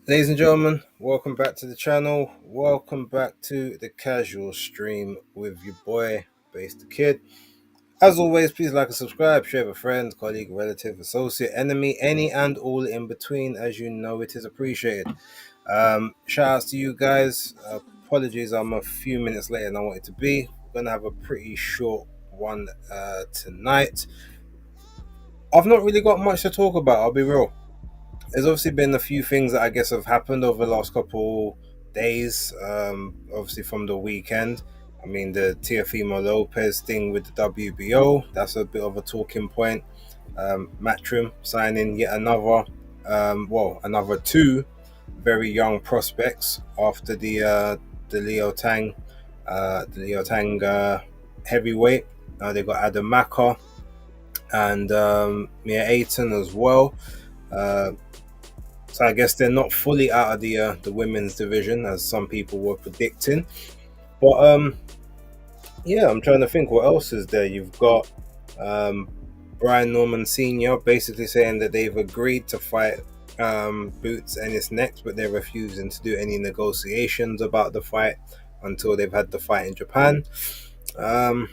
Ladies and gentlemen, welcome back to the channel. Welcome back to the casual stream with your boy, Base the Kid. As always, please like and subscribe, share with a friend, colleague, relative, associate, enemy, any and all in between. As you know, it is appreciated. Shout outs to you guys. Apologies, I'm a few minutes later than I wanted to be. We're gonna have a pretty short one tonight. I've not really got much to talk about, I'll be real. There's obviously been a few things that I guess have happened over the last couple days. Obviously from the weekend. I mean, the Teofimo Lopez thing with the WBO, that's a bit of a talking point. Matchroom signing yet another two very young prospects after the Leo Tang, heavyweight. They got Adam Maka and Mia Ayton as well. Uh, so I guess they're not fully out of the women's division as some people were predicting. But yeah, I'm trying to think what else is there. You've got um, Brian Norman Sr. basically saying that they've agreed to fight Boots Ennis next, but they're refusing to do any negotiations about the fight until they've had the fight in Japan. Um,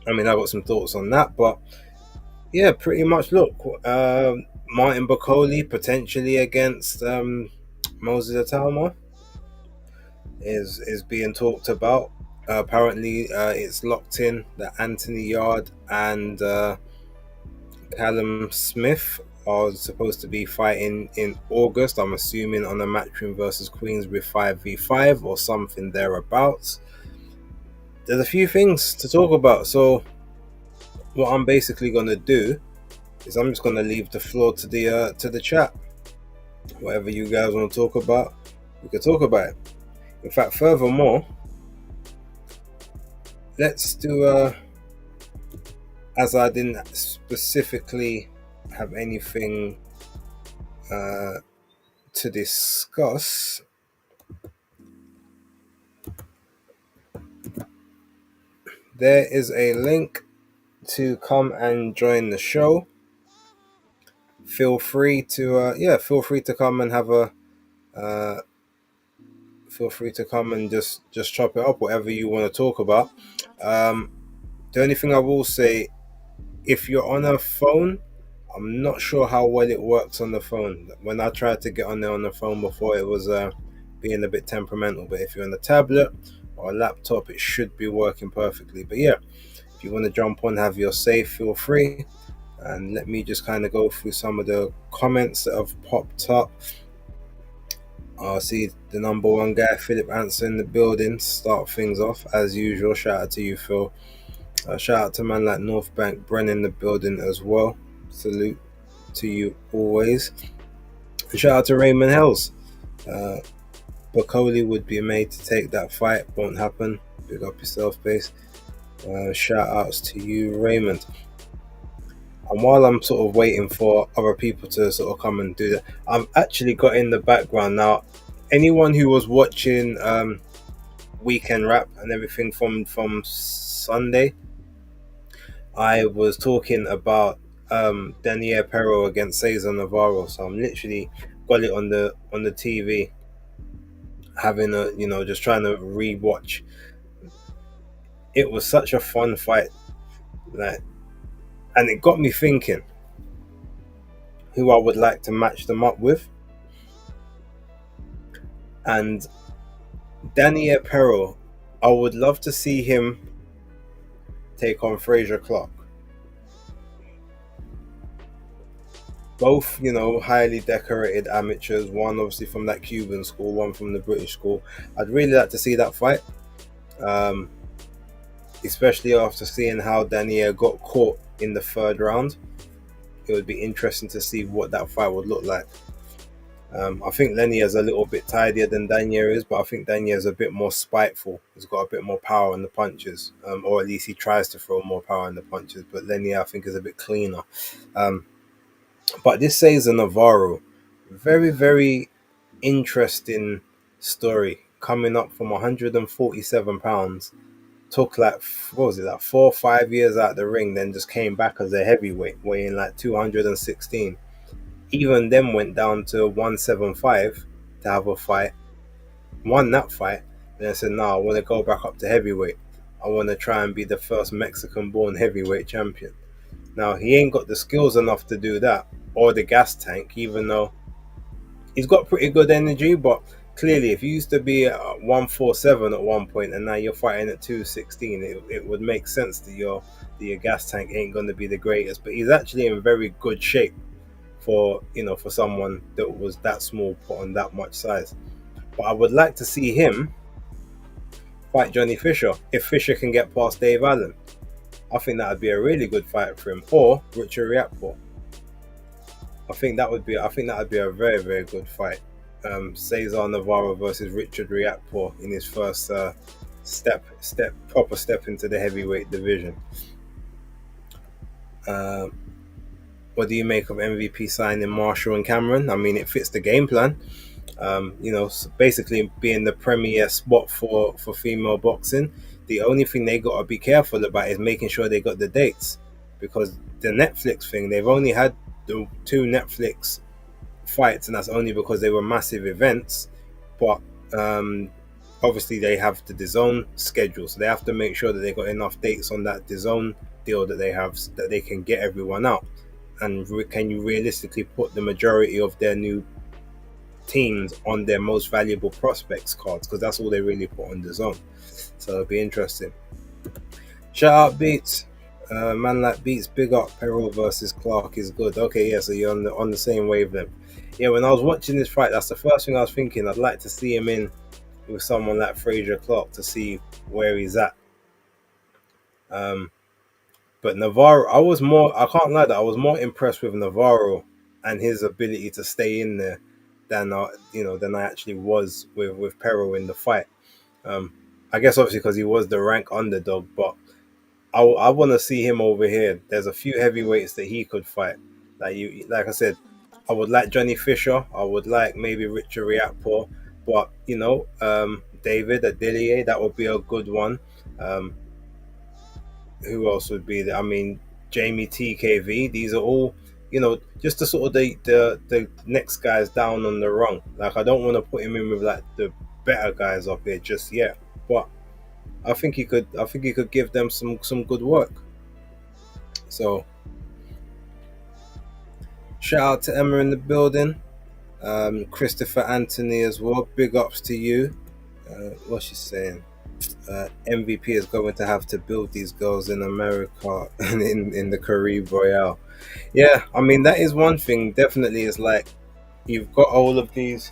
I mean, I got some thoughts on that, but yeah, pretty much. Look, Martin Bacoli potentially against Moses Atalma is being talked about. Apparently, it's locked in that Anthony Yard and Callum Smith are supposed to be fighting in August. I'm assuming on a Matchroom versus Queensberry 5v5 or something thereabouts. There's a few things to talk about. So, what I'm basically going to do is I'm just going to leave the floor to the chat. Whatever you guys want to talk about, we can talk about it. In fact, furthermore, let's do as I didn't specifically have anything to discuss. There is a link to come and join the show. Feel free to come and have a feel free to come and just chop it up, whatever you want to talk about. The only thing I will say, if you're on a phone, I'm not sure how well it works on the phone. When I tried to get on there on the phone before, it was being a bit temperamental. But if you're on a tablet or a laptop, it should be working perfectly. But yeah, if you want to jump on, have your say, feel free. And let me just kind of go through some of the comments that have popped up. I see the number one guy, Philip Anson, in the building. Start things off as usual. Shout out to you, Phil. Shout out to man like North Bank Brennan in the building as well. Salute to you always. And shout out to Raymond Hells. Bacoli would be made to take that fight. Won't happen. Big up yourself, base. Shout outs to you, Raymond. And while I'm sort of waiting for other people to sort of come and do that, I've actually got in the background now. Anyone who was watching Weekend Rap and everything from Sunday, I was talking about Daniel Perro against Cesar Navarro. So I'm literally got it on the TV, having just trying to rewatch. It was such a fun fight, like, and it got me thinking who I would like to match them up with. And Daniel Perro, I would love to see him take on Fraser Clark. Both, highly decorated amateurs. One obviously from that Cuban school, one from the British school. I'd really like to see that fight, especially after seeing how Daniel got caught in the third round. It would be interesting to see what that fight would look like. I think Lenny is a little bit tidier than Daniel is, but I think Daniel is a bit more spiteful. He's got a bit more power in the punches, or at least he tries to throw more power in the punches. But Lenny, I think, is a bit cleaner. But this Cesar Navarro, very, very interesting story. Coming up from 147 pounds, took like 4 or 5 years out the ring, then just came back as a heavyweight, weighing like 216. even then went down to 175 to have a fight, won that fight, and then said, "No, I want to go back up to heavyweight. I want to try and be the first Mexican-born heavyweight champion." Now he ain't got the skills enough to do that, or the gas tank, even though he's got pretty good energy. But clearly, if you used to be at 147 at one point and now you're fighting at 216, it would make sense that your gas tank ain't going to be the greatest. But he's actually in very good shape for for someone that was that small, put on that much size. But I would like to see him fight Johnny Fisher if Fisher can get past Dave Allen. I think that would be a really good fight for him, or Richard Riakpo. I think that would be a very very good fight. Cesar Navarro versus Richard Riakpo in his first proper step into the heavyweight division. Uh, what do you make of MVP signing Marshall and Cameron? I mean, it fits the game plan. Basically being the premier spot for female boxing. The only thing they got to be careful about is making sure they got the dates, because the Netflix thing, they've only had the two Netflix fights, and that's only because they were massive events. But obviously they have the DAZN schedule, so they have to make sure that they got enough dates on that DAZN deal that they have, so that they can get everyone out. And can you realistically put the majority of their new teams on their most valuable prospects cards, because that's all they really put on DAZN. So it'll be interesting. Shout out Beats, man like Beats, big up. Peril versus Clark is good. Okay, yeah, so you're on the same wavelength. Yeah, when I was watching this fight, that's the first thing I was thinking. I'd like to see him in with someone like Frazier Clark to see where he's at. But Navarro, I can't lie that I was more impressed with Navarro and his ability to stay in there than I actually was with Perro in the fight. I guess obviously because he was the rank underdog, but I want to see him over here. There's a few heavyweights that he could fight. Like I said, I would like Johnny Fisher. I would like maybe Richard Riakpo, but David Adilier, that would be a good one. Who else would be there? I mean, Jamie TKV. These are all, just the sort of the next guys down on the rung. Like I don't want to put him in with like the better guys up here just yet, but I think he could. I think he could give them some good work. So shout out to Emma in the building. Christopher Anthony as well. Big ups to you. What's she saying? MVP is going to have to build these girls in America and in the Carib Royale. Yeah, I mean that is one thing. Definitely, is like you've got all of these.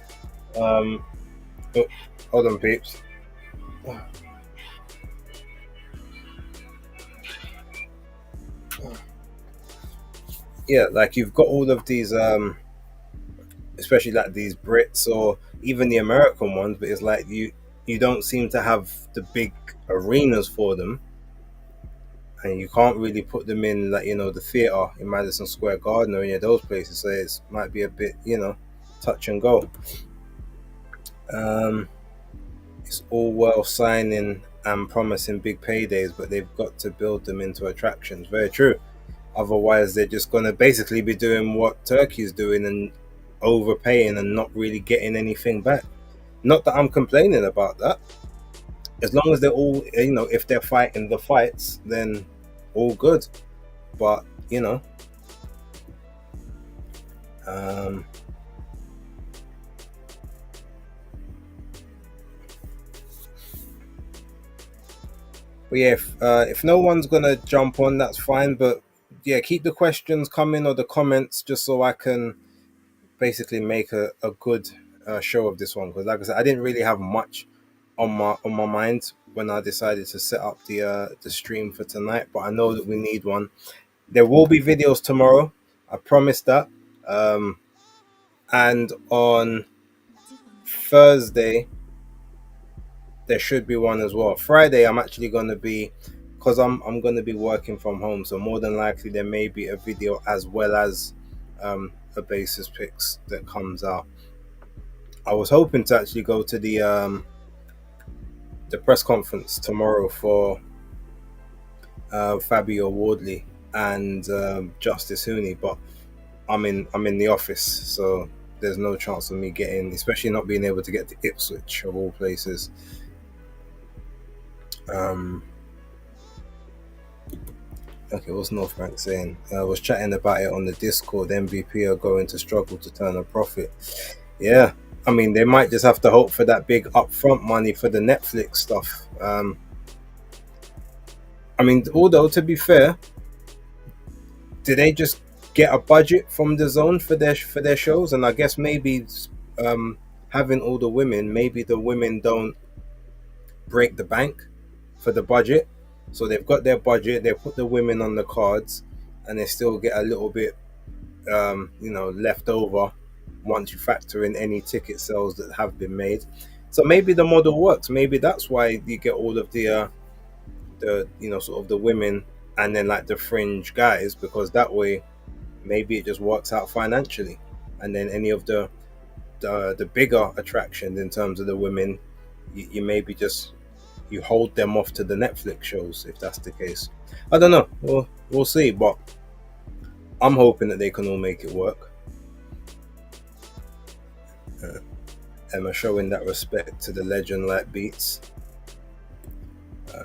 Oh, hold on, peeps. Yeah, like you've got all of these, especially like these Brits or even the American ones, but it's like you don't seem to have the big arenas for them, and you can't really put them in like the theater in Madison Square Garden or any of those places. So it might be a bit touch and go. It's all well signing and promising big paydays, but they've got to build them into attractions. Very true. Otherwise, they're just going to basically be doing what Turkey's doing and overpaying and not really getting anything back. Not that I'm complaining about that. As long as they're all, if they're fighting the fights, then all good. But, but yeah, if no one's gonna jump on, that's fine. But yeah, keep the questions coming or the comments just so I can basically make a good show of this one. Because like I said, I didn't really have much on my mind when I decided to set up the stream for tonight. But I know that we need one. There will be videos tomorrow. I promise that. And on Thursday there should be one as well. Friday I'm actually going to be, because I'm going to be working from home, so more than likely there may be a video as well as a basis picks that comes out. I was hoping to actually go to the press conference tomorrow for Fabio Wardley and Justice Hooney, but I'm in the office, so there's no chance of me getting, especially not being able to get to Ipswich of all places. Um, okay, what's North Bank saying? I was chatting about it on the Discord. MVP are going to struggle to turn a profit. Yeah, I mean they might just have to hope for that big upfront money for the Netflix stuff. I mean, although to be fair, do they just get a budget from the zone for their shows? And I guess maybe um, having all the women, maybe the women don't break the bank for the budget. So they've got their budget, they put the women on the cards, and they still get a little bit, left over once you factor in any ticket sales that have been made. So maybe the model works. Maybe that's why you get all of the sort of the women and then like the fringe guys, because that way maybe it just works out financially, and then any of the bigger attractions in terms of the women, you maybe just you hold them off to the Netflix shows if that's the case. I don't know. We'll see, but I'm hoping that they can all make it work. Uh, Emma showing that respect to the legend like Beats. Uh,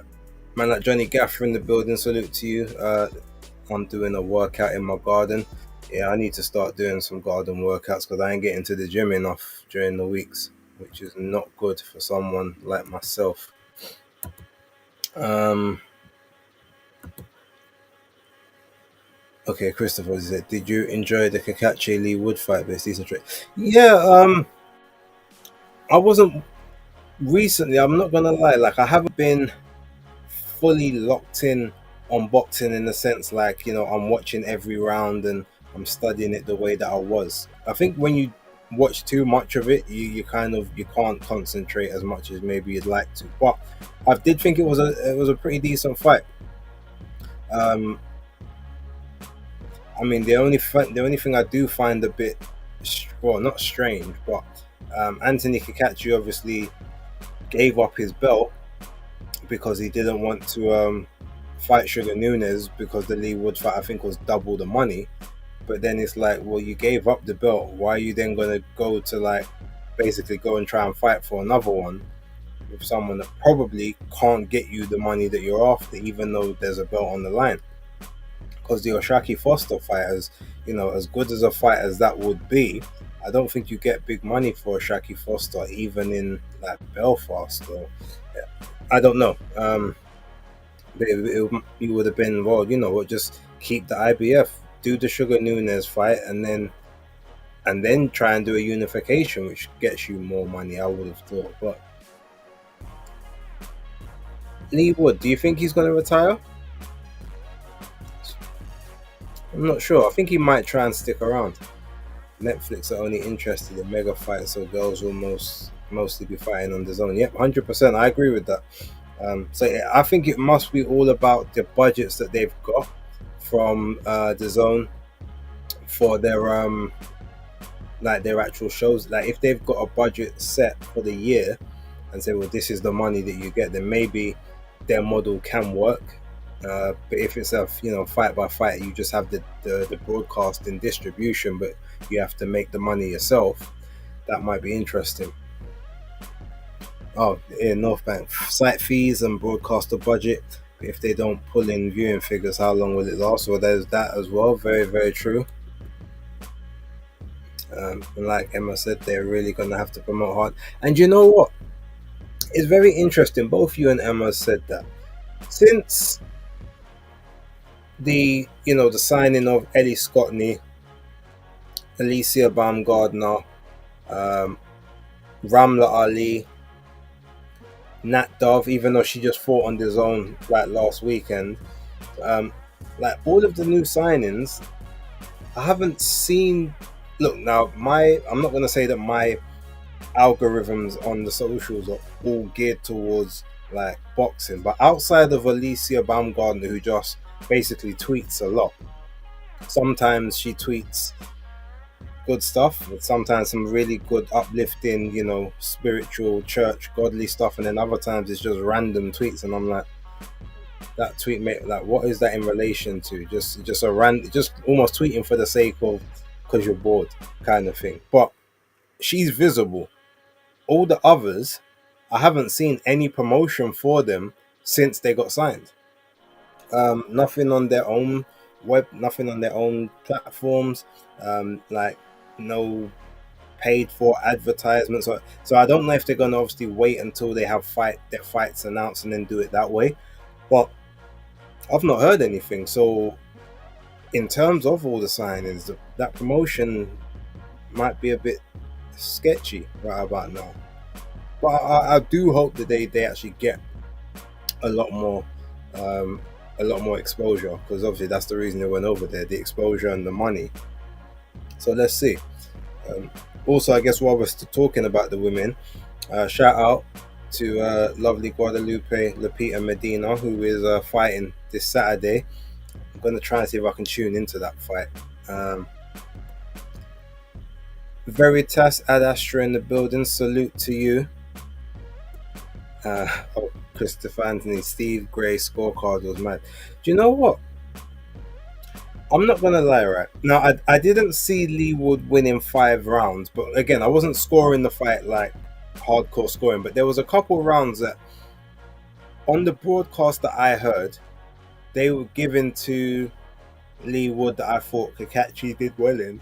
Man like Johnny Gaffer in the building, salute to you. I'm doing a workout in my garden. Yeah, I need to start doing some garden workouts because I ain't getting to the gym enough during the weeks, which is not good for someone like myself. Um, okay, Christopher said, did you enjoy the Kakachi Lee Wood fight? But it's decent trick. Yeah, I wasn't recently. I'm not gonna lie. Like, I haven't been fully locked in on boxing in the sense like I'm watching every round and I'm studying it the way that I was. I think when you watch too much of it, you kind of you can't concentrate as much as maybe you'd like to. But I did think it was a pretty decent fight. Um, I mean, the only thing I do find a bit, well, not strange, but Anthony Kakachi obviously gave up his belt because he didn't want to fight Sugar Nunes because the Lee Wood fight I think was double the money. But then it's like, well, you gave up the belt. Why are you then going to go to like basically go and try and fight for another one with someone that probably can't get you the money that you're after, even though there's a belt on the line? Because the Oshaki Foster fight, as good as a fight as that would be, I don't think you get big money for Oshaki Foster, even in like Belfast. Or I don't know. It would have been, well, just keep the IBF, do the Sugar Nunes fight, and then try and do a unification, which gets you more money. I would have thought, but Lee Wood, do you think he's going to retire? I'm not sure. I think he might try and stick around. Netflix are only interested in mega fights, so girls will mostly be fighting on the zone. Yep, 100%. I agree with that. So yeah, I think it must be all about the budgets that they've got from the zone for their actual shows. Like if they've got a budget set for the year and say, well, this is the money that you get, then maybe their model can work. But if it's a fight by fight, you just have the broadcast and distribution, but you have to make the money yourself. That might be interesting. Oh, in North Bank, site fees and broadcaster budget. If they don't pull in viewing figures, how long will it last? Well, there's that as well. Very, very true. And like Emma said, they're really going to have to promote hard. And you know what? It's very interesting. Both you and Emma said that since the signing of Ellie Scottney, Alicia Baumgardner, um, Ramla Ali, Nat Dove, even though she just fought on the zone like last weekend, like all of the new signings, I haven't seen. Look, now I'm not gonna say that my algorithms on the socials are all geared towards like boxing, but outside of Alicia Baumgardner, who just basically tweets a lot, sometimes she tweets good stuff, but sometimes some really good uplifting, spiritual, church, godly stuff, and then other times it's just random tweets, and I'm like, that tweet, mate, like, what is that in relation to? Just a just almost tweeting for the sake of because you're bored, kind of thing. But she's visible. All the others, I haven't seen any promotion for them since they got signed. Nothing on their own nothing on their own platforms. Like no paid for advertisements. So I don't know if they're gonna obviously wait until they have their fights announced and then do it that way. But I've not heard anything. So in terms of all the signings, that promotion might be a bit sketchy right about now. But I do hope that they actually get a lot more um, a lot more exposure, because obviously that's the reason they went over there, the exposure and the money. So let's see. Um, Also, I guess while we're still talking about the women, shout out to lovely Guadalupe Lupita Medina, who is fighting this Saturday. I'm going to try and see if I can tune into that fight. Um, Veritas Ad Astra in the building. Salute to you. Oh, Christopher Anthony, Steve Gray scorecard was mad. Do you know what? I'm not gonna lie, right now. I didn't see Lee Wood winning 5 rounds, but again, I wasn't scoring the fight like hardcore scoring. But there was a couple rounds that on the broadcast that I heard, they were given to Lee Wood that I thought Kakachi did well in.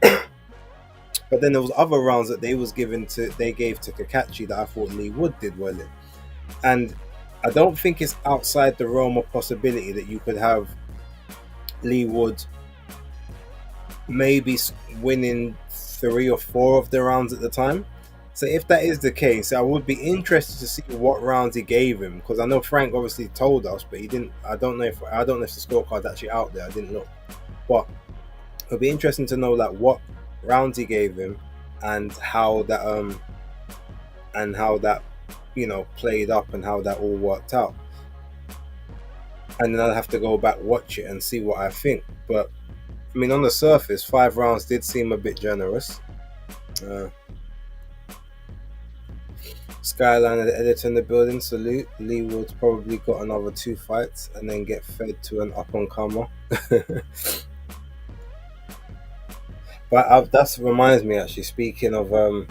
But then there was other rounds that they gave to Kakachi that I thought Lee Wood did well in. And I don't think it's outside the realm of possibility that you could have Lee Wood maybe winning 3 or 4 of the rounds at the time. So if that is the case, I would be interested to see what rounds he gave him, because I know Frank obviously told us, but he didn't. I don't know if the scorecard's actually out there. I didn't look, but it'll be interesting to know like what rounds he gave him and how that played up and how that all worked out. And then I'll have to go back, watch it, and see what I think. But I mean, on the surface, 5 rounds did seem a bit generous. Skyline and the editor in the building. Salute. Lee Wood's probably got another 2 fights and then get fed to an up and comer. But that reminds me, actually, speaking of well,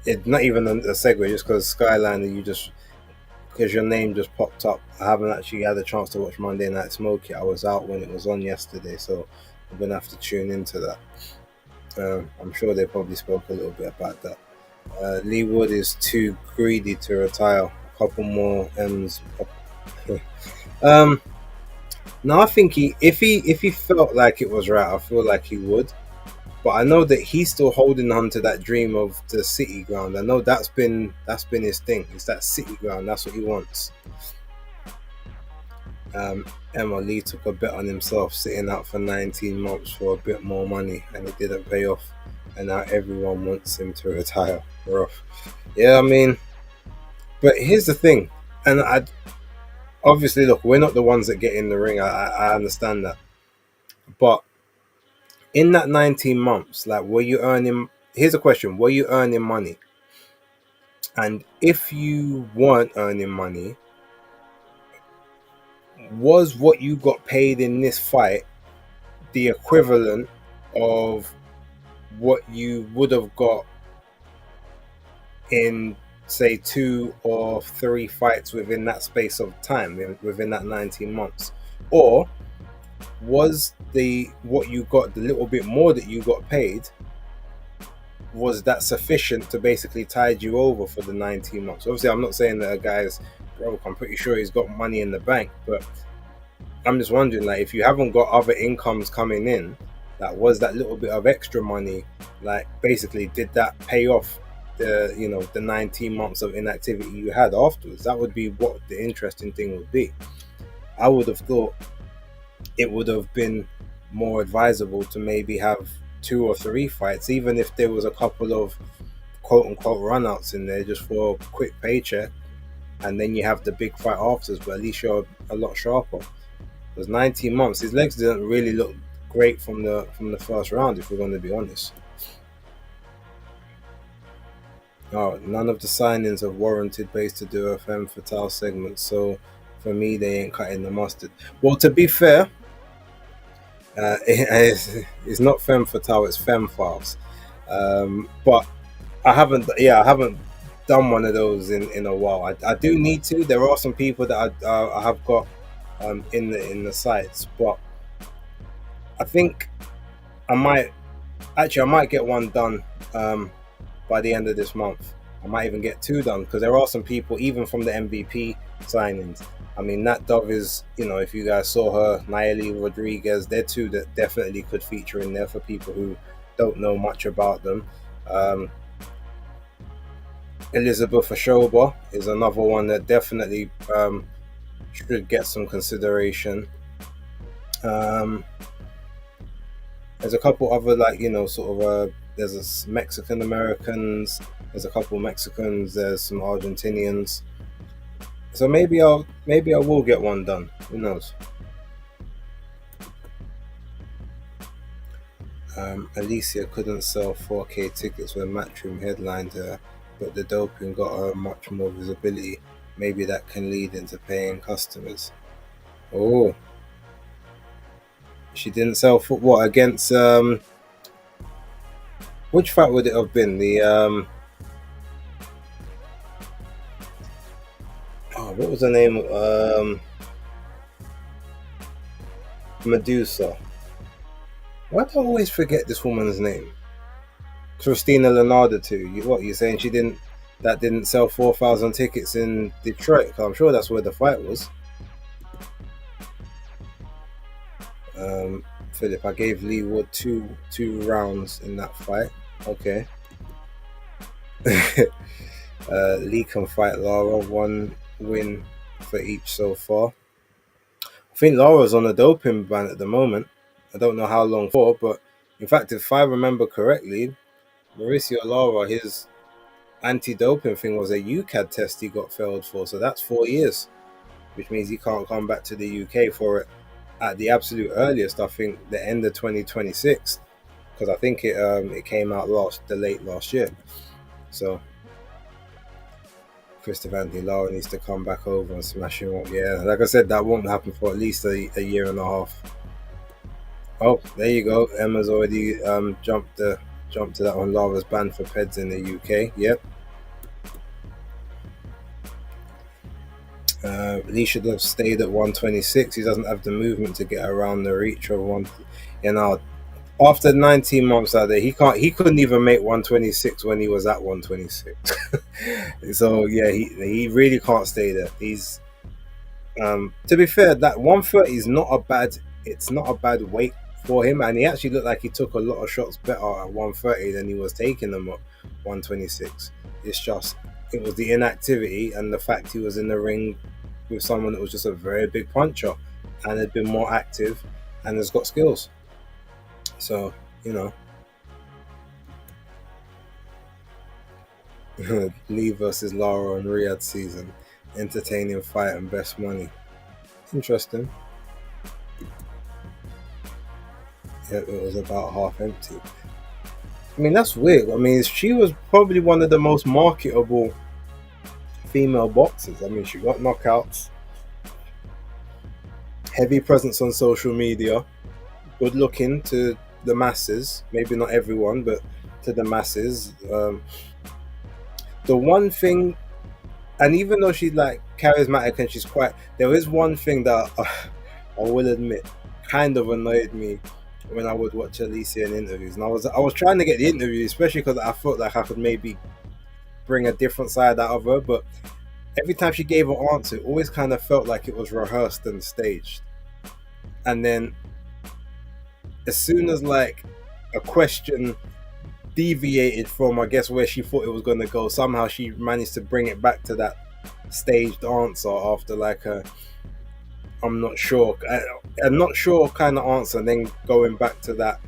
it's not even a segue, just because Skyline, because your name just popped up. I haven't actually had a chance to watch Monday Night Smoke yet. I was out when it was on yesterday, so I'm gonna have to tune into that. I'm sure they probably spoke a little bit about that. Lee Wood is too greedy to retire. A couple more M's. No, I think if he felt like it was right, I feel like he would. But I know that he's still holding on to that dream of the city ground. I know that's been his thing. It's that city ground. That's what he wants. Emma Lee took a bet on himself, sitting out for 19 months for a bit more money, and it didn't pay off. And now everyone wants him to retire. Rough. Yeah, I mean, but here's the thing, and I obviously look, we're not the ones that get in the ring. I understand that, but in that 19 months, like, were you earning? Here's a question: were you earning money? And if you weren't earning money, was what you got paid in this fight the equivalent of what you would have got in, say, 2 or 3 fights within that space of time, within that 19 months? Or was what you got, the little bit more that you got paid, was that sufficient to basically tide you over for the 19 months? Obviously, I'm not saying that a guy's broke. I'm pretty sure he's got money in the bank, but I'm just wondering, like, if you haven't got other incomes coming in, that was that little bit of extra money, like, basically, did that pay off the 19 months of inactivity you had afterwards? That would be what the interesting thing would be. I would have thought it would have been more advisable to maybe have 2 or 3 fights, even if there was a couple of quote-unquote runouts in there just for a quick paycheck, and then you have the big fight afterwards, but at least you're a lot sharper. Because 19 months, his legs didn't really look great from the first round, if we're going to be honest. Oh, none of the signings have warranted base to do a femme fatale segment, so for me, they ain't cutting the mustard. Well, to be fair, It's not femme fatale, it's femme files. But I haven't done one of those in a while. I do need to. There are some people that I have got in the sites, but I think I might I might get one done by the end of this month. I might even get two done because there are some people, even from the MVP signings. I mean, Nat Dove is, if you guys saw her, Nayeli Rodriguez, they're two that definitely could feature in there for people who don't know much about them. Um, Elizabeth Ashoba is another one that definitely should get some consideration. Um, there's a couple other, like, sort of there's Mexican Americans, there's a couple Mexicans, there's some Argentinians. So maybe I will get one done. Who knows? Alicia couldn't sell 4K tickets when Matchroom headlined her, but the doping got her much more visibility. Maybe that can lead into paying customers. Oh, she didn't sell for what against which fight would it have been? The oh, what was the name? Medusa. Why do I always forget this woman's name? Christina Leonardo too. You saying she didn't? That didn't sell 4,000 tickets in Detroit. 'Cause I'm sure that's where the fight was. Philip, I gave Lee Wood two rounds in that fight. Okay. Lee can fight Lara. One win for each so far. I think Lara's on a doping ban at the moment. I don't know how long for, but in fact, if I remember correctly, Mauricio Lara, his anti-doping thing was a UCAD test he got failed for, so that's 4 years, which means he can't come back to the UK for it at the absolute earliest. I think the end of 2026, because I think it came out the late last year. So Christopher Anthony Lara needs to come back over and smash him up. Yeah, like I said, that won't happen for at least a year and a half. Oh, there you go. Emma's already jumped to that one. Lara's banned for PEDs in the UK. Yep. Lee should have stayed at 126. He doesn't have the movement to get around the reach of one. After 19 months out there, he couldn't even make 126 when he was at 126. So yeah, he really can't stay there. He's to be fair, that 130 is not a bad. It's not a bad weight for him, and he actually looked like he took a lot of shots better at 130 than he was taking them at 126. It's just it was the inactivity and the fact he was in the ring with someone that was just a very big puncher and had been more active and has got skills. So, Lee versus Lara on Riyadh season. Entertaining fight and best money. Interesting. Yeah, it was about half empty. I mean, that's weird. I mean, she was probably one of the most marketable female boxers. I mean, she got knockouts, heavy presence on social media, good looking to the masses. Maybe not everyone, but to the masses. The one thing, and even though she's like charismatic and she's quite, there is one thing that I will admit kind of annoyed me when I would watch Alicia in interviews, and I was trying to get the interview, especially because I felt like I could maybe bring a different side out of her, but every time she gave an answer, it always kind of felt like it was rehearsed and staged. And then as soon as like a question deviated from, I guess, where she thought it was going to go, somehow she managed to bring it back to that staged answer after like a I'm not sure kind of answer, and then going back to that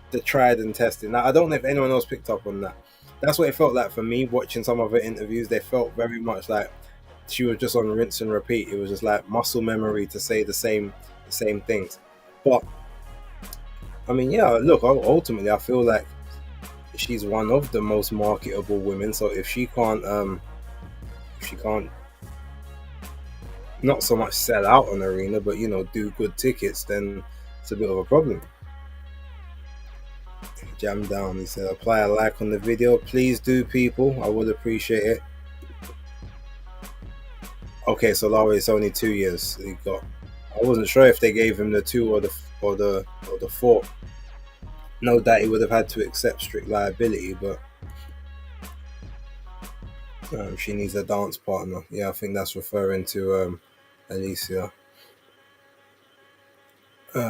the tried and tested. Now I don't know if anyone else picked up on that. That's what it felt like for me watching some of her interviews. They felt very much like she was just on rinse and repeat. It was just like muscle memory to say the same things. But I mean, yeah, look, ultimately I feel like she's one of the most marketable women. So if she can't not so much sell out an arena, but do good tickets, then it's a bit of a problem. Jam down. He said, apply a like on the video. Please do, people. I would appreciate it. Okay, so Larry, it's only 2 years he got. I wasn't sure if they gave him the 2 or the 4. No doubt he would have had to accept strict liability, but she needs a dance partner. Yeah, I think that's referring to Alicia.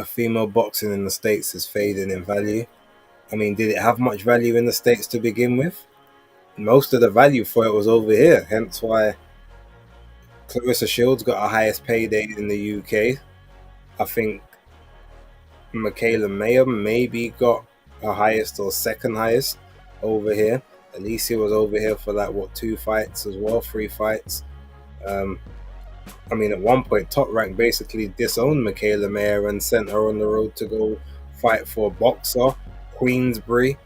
Female boxing in the States is fading in value. I mean, did it have much value in the States to begin with? Most of the value for it was over here, hence why Clarissa Shields got her highest payday in the UK. I think Michaela Mayer maybe got her highest or second highest over here. Alicia was over here for like 2 fights as well, 3 fights. I mean, at one point, Top Rank basically disowned Michaela Mayer and sent her on the road to go fight for Boxer, Queensbury.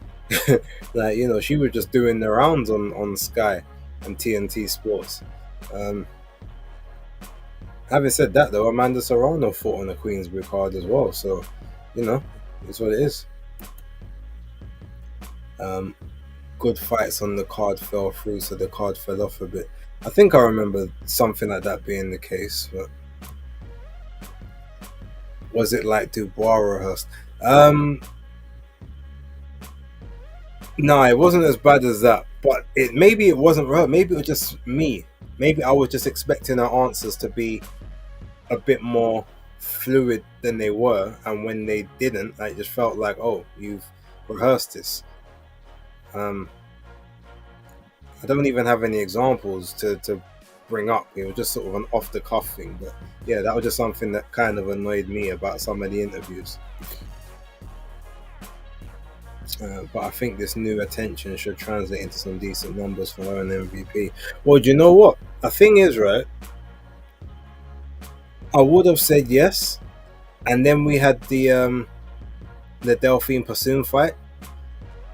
Like, you know, she was just doing the rounds on Sky and TNT Sports. Having said that, though, Amanda Serrano fought on the Queensbury card as well, so, you know, it's what it is. Good fights on the card fell through, so the card fell off a bit. I think I remember something like that being the case, but was it like Dubois rehearsed? No, it wasn't as bad as that, but maybe it wasn't her. Maybe it was just me. Maybe I was just expecting her answers to be a bit more fluid than they were, and when they didn't, I just felt like, oh, you've rehearsed this. I don't even have any examples to bring up. It was just sort of an off the cuff thing, but yeah, that was just something that kind of annoyed me about some of the interviews. But I think this new attention should translate into some decent numbers for her and MVP. Well, do you know what? The thing is, right? I would have said yes, and then we had the Delphine Passoon fight,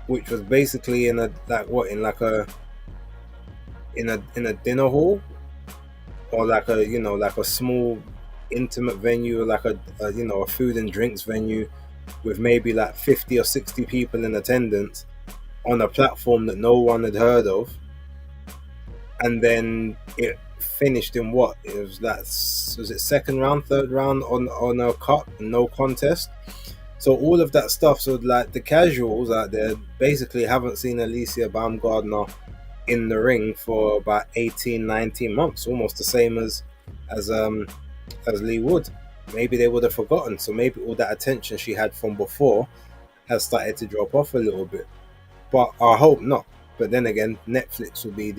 which was basically in a dinner hall, or like a small intimate venue, like a food and drinks venue with maybe like 50 or 60 people in attendance on a platform that no one had heard of, and then it finished in what it was it second round, third round on a cut, no contest. So all of that stuff, so like the casuals out there basically haven't seen Alicia Baumgardner in the ring for about 18-19 months, almost the same as Leigh Wood. Maybe they would have forgotten, so maybe all that attention she had from before has started to drop off a little bit, but I hope not. But then again, Netflix will be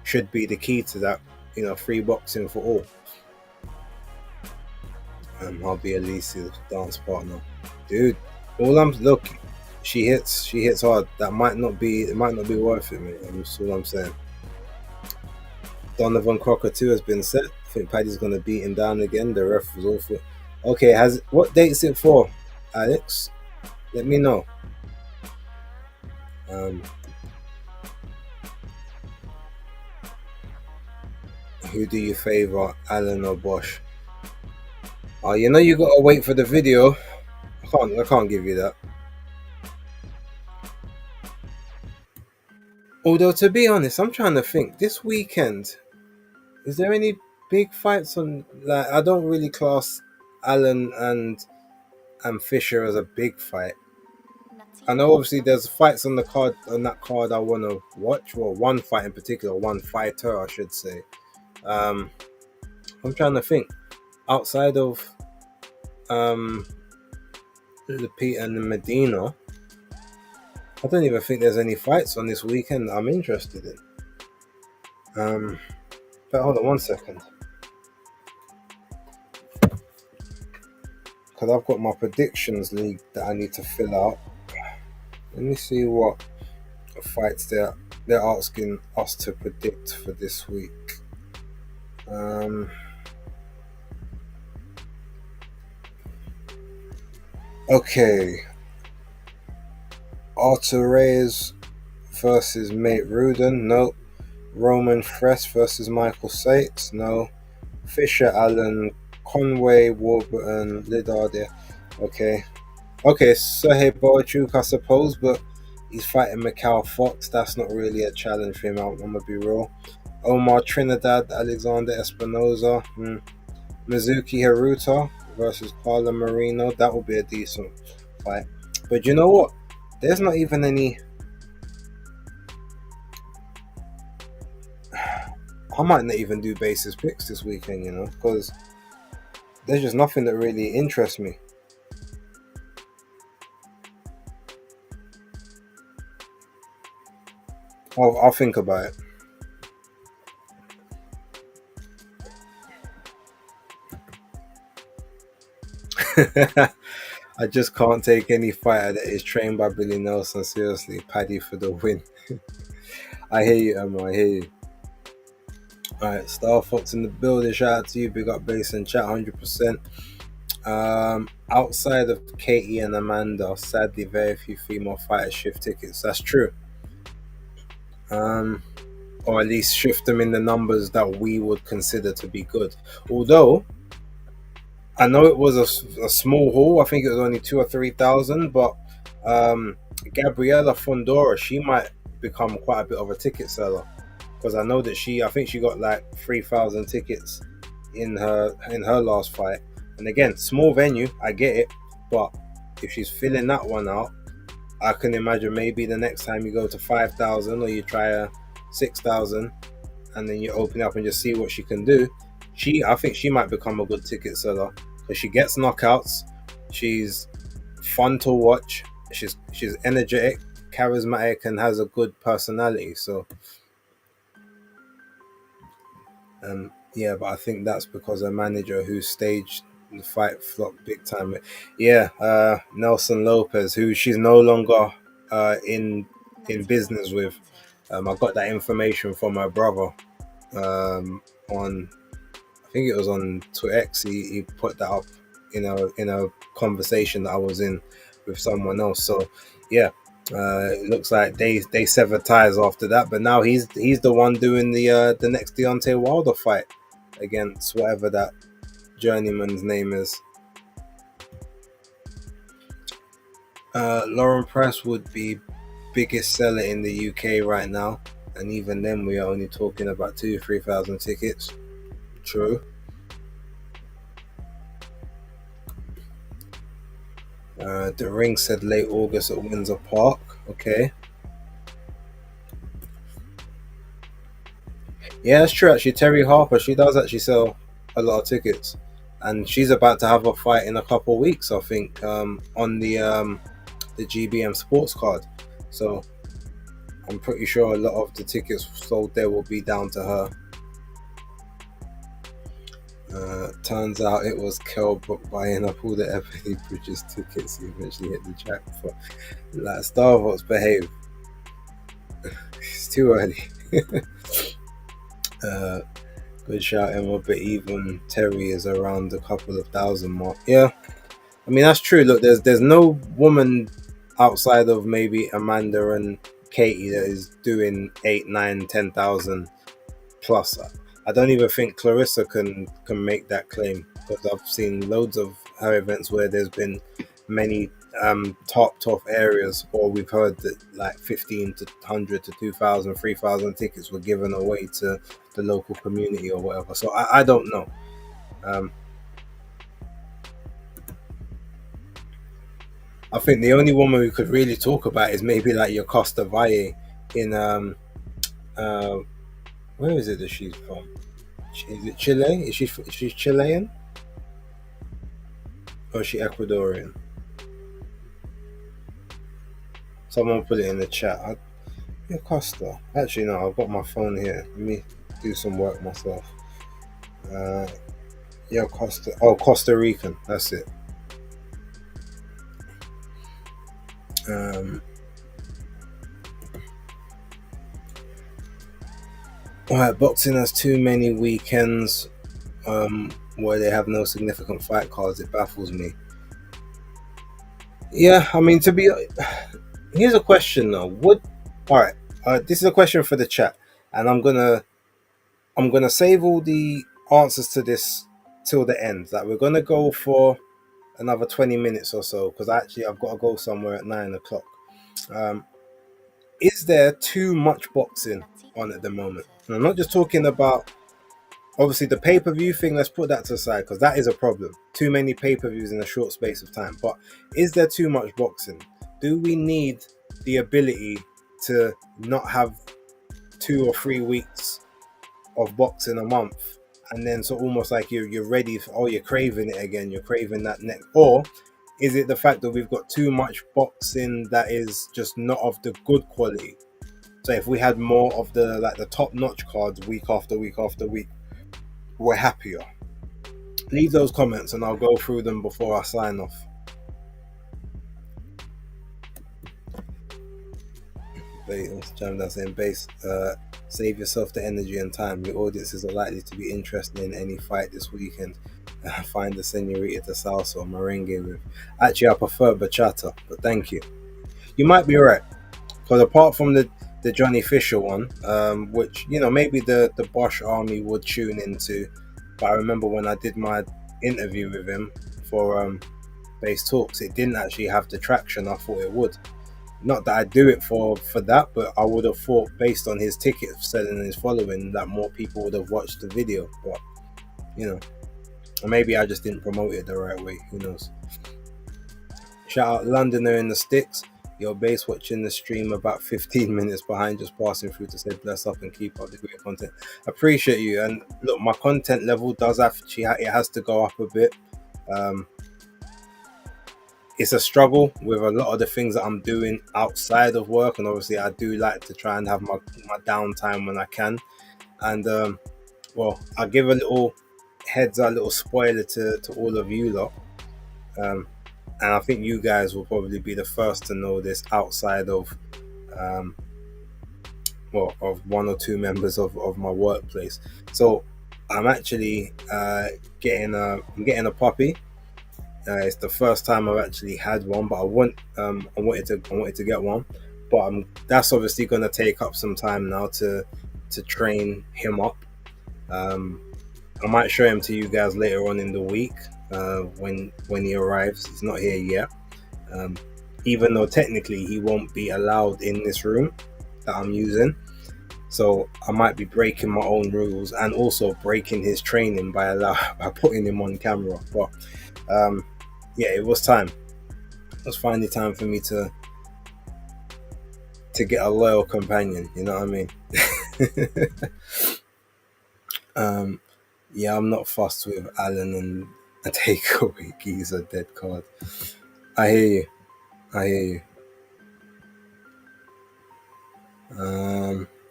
should be the key to that, free boxing for all. I'll be Alicia's dance partner, dude. Look, she hits hard. It might not be worth it, mate. That's all I'm saying. Donovan Crocker 2 has been set. I think Paddy's gonna beat him down again. The ref was awful. Okay, what date's it for, Alex? Let me know. Who do you favor, Allen or Bosch? Oh, you gotta wait for the video. I can't give you that. Although, to be honest, I'm trying to think. This weekend, is there any big fights on? Like, I don't really class Allen and Fisher as a big fight. I know obviously there's fights on that card I want to watch. Well, one fight in particular, one fighter, I should say. I'm trying to think. Outside of Lupita and Medina, I don't even think there's any fights on this weekend that I'm interested in. But hold on one second, because I've got my predictions league that I need to fill out. Let me see what fights they're asking us to predict for this week. Okay. Artur Reyes versus Nate Rudin, no. Roman Fress versus Michael Sates, no. Fisher Allen, Conway, Warburton, Lidardia, okay. Okay, so hey, Boachuk, I suppose, but he's fighting Mikhail Fox. That's not really a challenge for him. I'm gonna be real. Omar Trinidad, Alexander Espinoza, Mizuki Haruta versus Carla Marino. That would be a decent fight. But you know what? There's not even any. I might not even do basis picks this weekend, because there's just nothing that really interests me. I'll think about it. I just can't take any fighter that is trained by Billy Nelson seriously. Paddy for the win. I hear you, Emma. I hear you. Alright, Star Fox in the building. Shout out to you. Big up base and chat 100%. Outside of Katie and Amanda, sadly, very few female fighters shift tickets. That's true. Um, or at least shift them in the numbers that we would consider to be good. Although I know it was a small haul. I think it was only 2 or 3 thousand, but um, Gabriela Fondora, she might become quite a bit of a ticket seller because I know that I think she got like 3,000 tickets in her last fight. And again, small venue, I get it, but if she's filling that one out, I can imagine maybe the next time you go to 5,000 or you try a 6,000, and then you open up and just see what she can do. I think she might become a good ticket seller because she gets knockouts. She's fun to watch. She's energetic, charismatic, and has a good personality. So, yeah, but I think that's because her manager, who staged the fight, flopped big time. Yeah, Nelson Lopez, who she's no longer in business with. I got that information from my brother on, I think it was on Twitter. He put that up in a conversation that I was in with someone else. So yeah, it looks like they severed ties after that. But now he's the one doing the next Deontay Wilder fight against whatever that journeyman's name is. Lauren Price would be biggest seller in the UK right now, and even then we are only talking about 2 or 3 thousand tickets. True. The ring said late August at Windsor Park. Okay. Yeah, that's true. Actually, Terry Harper, she does actually sell a lot of tickets, and she's about to have a fight in a couple of weeks, I think, on the GBM Sports card. So I'm pretty sure a lot of the tickets sold there will be down to her. Turns out it was Kell Brook buying up all the Ebony Bridges tickets. He eventually hit the jackpot. Like Starbucks, behave. It's too early. uh, Good shout, Emma. But even Terry is around a couple of thousand mark. Yeah, I mean that's true. Look, there's no woman outside of maybe Amanda and Katie that is doing 8, 9, 10,000 plus. I don't even think Clarissa can make that claim because I've seen loads of her events where there's been many top areas, or we've heard that like 15 to 100 to 2,000, 3,000 tickets were given away to the local community or whatever. So I don't know. Um, I think the only woman we could really talk about is maybe like your Costa Valle in uh, where is it that she's from? Is it Chile? Is she Chilean or is she Ecuadorian? Someone put it in the chat. Yeah, Costa. Actually, no, I've got my phone here. Let me do some work myself. Uh, yeah, Costa. Oh, Costa Rican. That's it. Um, all right, boxing has too many weekends where they have no significant fight cards. It baffles me. Yeah, I mean, here's a question though. All right? This is a question for the chat, and I'm gonna save all the answers to this till the end. Like we're gonna go for another 20 minutes or so because actually I've got to go somewhere at 9 o'clock. Um, is there too much boxing on at the moment? And I'm not just talking about obviously the pay-per-view thing. Let's put that to the side because that is a problem. Too many pay-per-views in a short space of time. But is there too much boxing? Do we need the ability to not have 2 or 3 weeks of boxing a month, and then so almost like you're ready for, oh, you're craving it again, you're craving that next? Or is it the fact that we've got too much boxing that is just not of the good quality? So if we had more of the like the top notch cards week after week after week, we're happier. Leave those comments and I'll go through them before I sign off. Jam down saying base, save yourself the energy and time. Your audiences are likely to be interested in any fight this weekend. Find the senorita to salsa or merengue with. Actually, I prefer bachata, but thank you. You might be right. Because apart from the Johnny Fisher one, which maybe the Bosch Army would tune into, but I remember when I did my interview with him for Base Talks, it didn't actually have the traction I thought it would. Not that I'd do it for that, but I would have thought based on his ticket selling and his following that more people would have watched the video. But or maybe I just didn't promote it the right way. Who knows? Shout out Londoner in the sticks. Your base watching the stream about 15 minutes behind, just passing through to say bless up and keep up the great content. Appreciate you. And look, my content level does actually it has to go up a bit. It's a struggle with a lot of the things that I'm doing outside of work, and obviously I do like to try and have my downtime when I can. And well, I'll give a little little spoiler to all of you lot. And I think you guys will probably be the first to know this outside of of 1 or 2 members of my workplace. So I'm actually getting a puppy. It's the first time I've actually had one, but I wanted to get one, but that's obviously going to take up some time now to train him up. I might show him to you guys later on in the week when he arrives. He's not here yet, even though technically he won't be allowed in this room that I'm using. So I might be breaking my own rules and also breaking his training by putting him on camera. But yeah, it was time. It was finally time for me to get a loyal companion. You know what I mean? Yeah, I'm not fussed with Alan and a takeaway. He's a dead card. I hear you.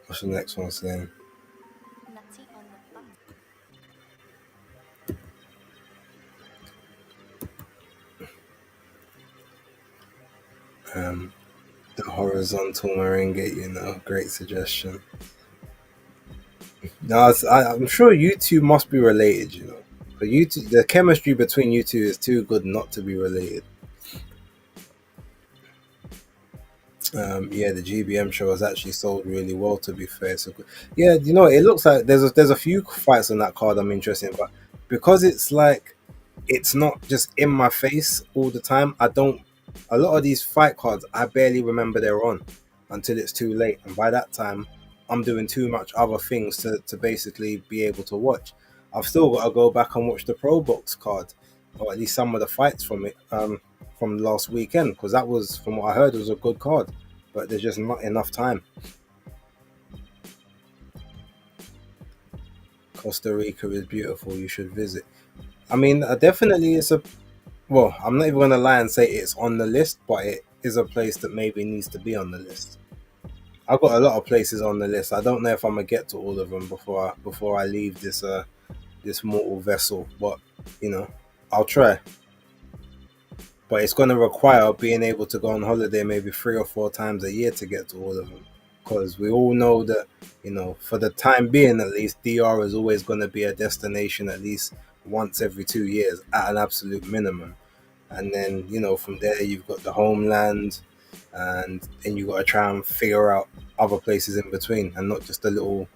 What's the next one saying? The horizontal merengue, great suggestion. No, I'm sure you two must be related, But the chemistry between you two is too good not to be related. Yeah, the GBM show has actually sold really well, to be fair. So, yeah, it looks like there's a few fights on that card I'm interested in, but because it's like it's not just in my face all the time, a lot of these fight cards I barely remember they're on until it's too late, and by that time I'm doing too much other things to basically be able to watch. I've still got to go back and watch the Pro Box card, or at least some of the fights from it from last weekend, because that was, from what I heard, it was a good card, but there's just not enough time. Costa Rica is beautiful. You should visit. I mean, definitely well, I'm not even going to lie and say it's on the list, but it is a place that maybe needs to be on the list. I've got a lot of places on the list. I don't know if I'm going to get to all of them before I leave this mortal vessel, but I'll try. But it's going to require being able to go on holiday maybe 3 or 4 times a year to get to all of them, because we all know that for the time being at least, DR is always going to be a destination at least once every 2 years at an absolute minimum. And then from there you've got the homeland, and then you got to try and figure out other places in between, and not just the little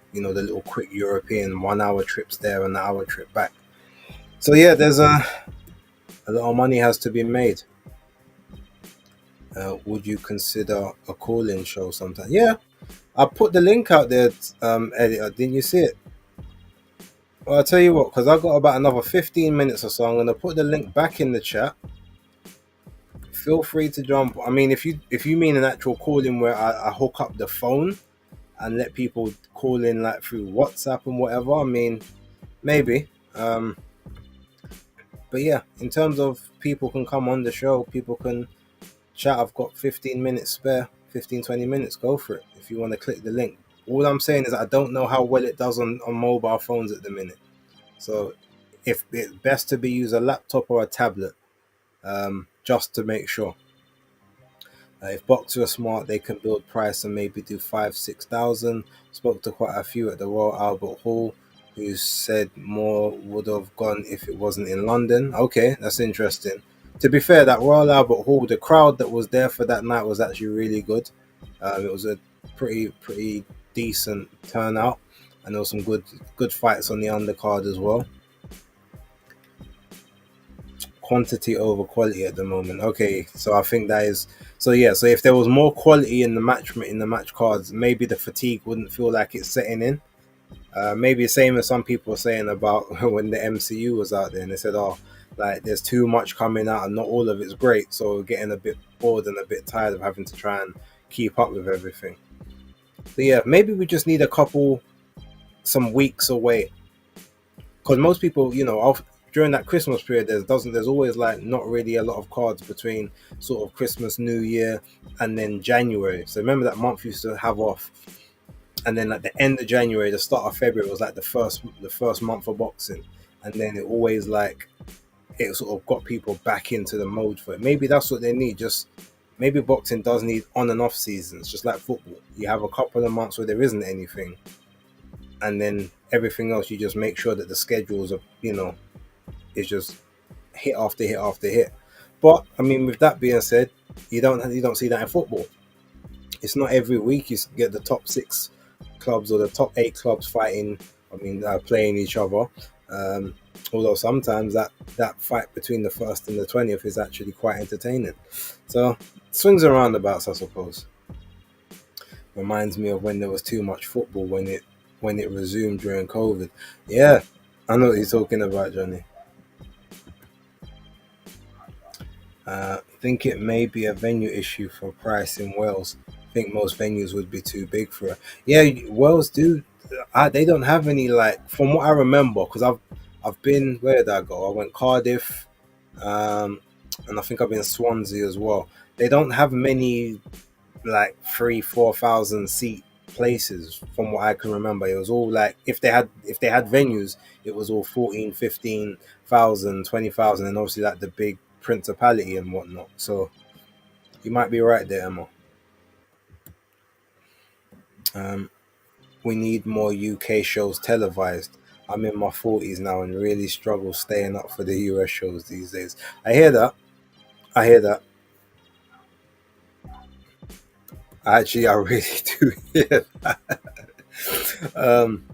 quick European 1 hour trips there and an hour trip back. So yeah, there's A lot of money has to be made. Would you consider a call-in show sometime? Yeah, I put the link out there, editor. Didn't you see it? Well, I'll tell you what, because I've got about another 15 minutes or so. I'm gonna put the link back in the chat. Feel free to jump. I mean, if you mean an actual call-in where I hook up the phone and let people call in like through WhatsApp and whatever, I mean, maybe. But yeah, in terms of people can come on the show, people can chat. I've got 15 minutes spare, 15, 20 minutes. Go for it if you want to click the link. All I'm saying is I don't know how well it does on mobile phones at the minute. So if it's best to be use a laptop or a tablet, just to make sure. If Boxer are smart, they can build price and maybe do 5, 6,000. Spoke to quite a few at the Royal Albert Hall who said more would have gone if it wasn't in London. Okay, that's interesting. To be fair, that Royal Albert Hall, the crowd that was there for that night was actually really good. It was a pretty decent turnout, and there was some good fights on the undercard as well. Quantity over quality at the moment. Okay, so I think that is so. Yeah, so if there was more quality in the match cards, maybe the fatigue wouldn't feel like it's setting in. Maybe the same as some people were saying about when the MCU was out there, and they said, "Oh, like there's too much coming out, and not all of it's great." So we're getting a bit bored and a bit tired of having to try and keep up with everything. So yeah, maybe we just need some weeks away, because most people, during that Christmas period, there's always like not really a lot of cards between sort of Christmas, New Year, and then January. So remember that month used to have off, and then at the end of January, the start of February was like the first month of boxing, and then it always like it sort of got people back into the mode for it. Maybe that's what they need. Just maybe boxing does need on and off seasons, just like football. You have a couple of months where there isn't anything, and then everything else you just make sure that the schedules are is just hit after hit after hit. But I mean, with that being said, you don't see that in football. It's not every week you get the top 6 clubs or the top 8 clubs fighting. I mean, playing each other. Although sometimes that fight between the first and the 20th is actually quite entertaining. So swings and roundabouts, I suppose. Reminds me of when there was too much football when it resumed during COVID. Yeah, I know what you're talking about, Johnny. Think it may be a venue issue for price in Wales. Think most venues would be too big for it. Yeah, Wales do. They don't have any like from what I remember because I've been where did I go? I went Cardiff, um, and I think I've been Swansea as well. They don't have many like 3, 4 thousand seat places from what I can remember. It was all like if they had venues, it was all 14, 15,000, 20,000, and obviously like the big principality and whatnot. So you might be right there, Emma. Um, we need more UK shows televised. I'm in my 40s now and really struggle staying up for the US shows these days. I hear that. I hear that. I really do hear that. Um,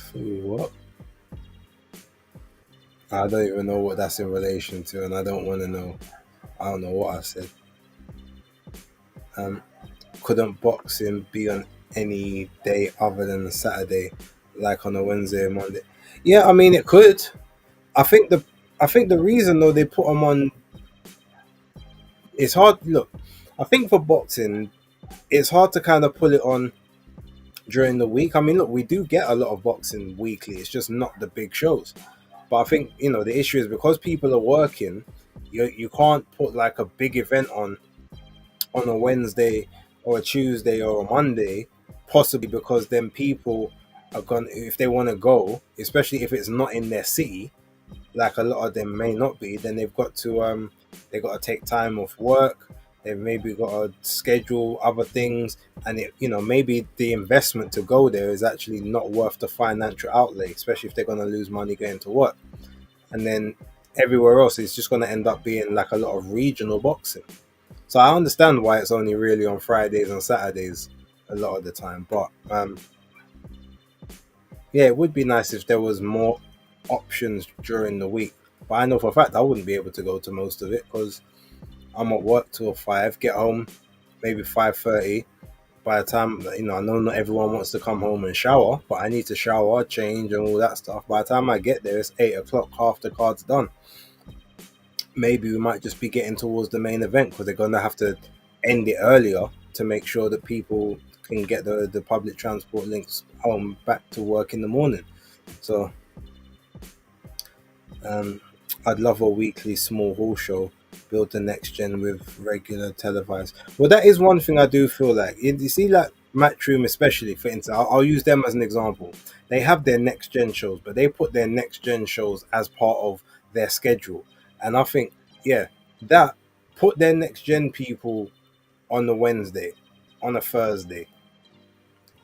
what? I don't even know what that's in relation to, and I don't want to know. I don't know what I said. Um, couldn't boxing be on any day other than a Saturday, like on a Wednesday or Monday? Yeah, I mean it could. I think the I think the reason though they put them on, it's hard. Look, I think for boxing, it's hard to kind of pull it on during the week. I mean, look, we do get a lot of boxing weekly. It's just not the big shows. But I think the issue is because people are working, you can't put like a big event on a Wednesday or a Tuesday or a Monday, possibly because then people are going if they want to go, especially if it's not in their city, like a lot of them may not be, then they got to take time off work. They've maybe got to schedule other things, and maybe the investment to go there is actually not worth the financial outlay, especially if they're going to lose money going to work. And then everywhere else is just going to end up being like a lot of regional boxing. So I understand why it's only really on Fridays and Saturdays a lot of the time. But yeah, it would be nice if there was more. options during the week. But I know for a fact I wouldn't be able to go to most of it because I'm at work till 5, get home maybe 5:30. By the time, I know not everyone wants to come home and shower, but I need to shower, change, and all that stuff. By the time I get there, it's 8 o'clock. Half the card's done. Maybe we might just be getting towards the main event because they're gonna have to end it earlier to make sure that people can get the public transport links home back to work in the morning. So um, I'd love a weekly small hall show, build the next gen with regular televised. Well, that is one thing I do feel like. You see, like Matchroom, especially for instance, I'll use them as an example. They have their next gen shows, but they put their next gen shows as part of their schedule. And I think, yeah, that put their next gen people on the Wednesday, on a Thursday,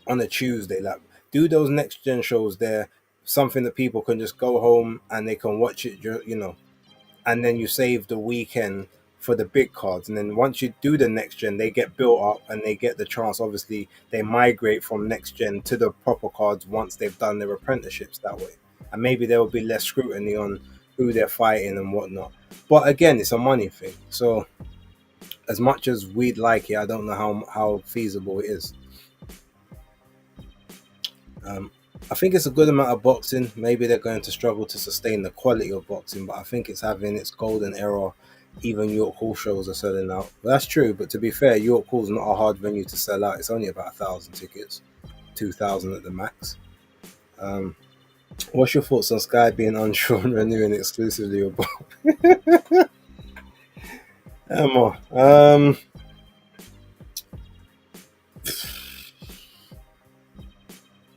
on a Tuesday. Like, do those next gen shows there, something that people can just go home and they can watch it, and then you save the weekend for the big cards. And then once you do the next gen, they get built up and they get the chance. Obviously, they migrate from next gen to the proper cards once they've done their apprenticeships that way. And maybe there will be less scrutiny on who they're fighting and whatnot. But again, it's a money thing. So as much as we'd like it, I don't know how feasible it is. Um, I think it's a good amount of boxing. Maybe they're going to struggle to sustain the quality of boxing, but I think it's having its golden era. Even York Hall shows are selling out. Well, that's true, but to be fair, York Hall's not a hard venue to sell out. It's only about 1,000 tickets, 2,000 at the max. Um, what's your thoughts on Sky being unsure and renewing exclusively with Emma?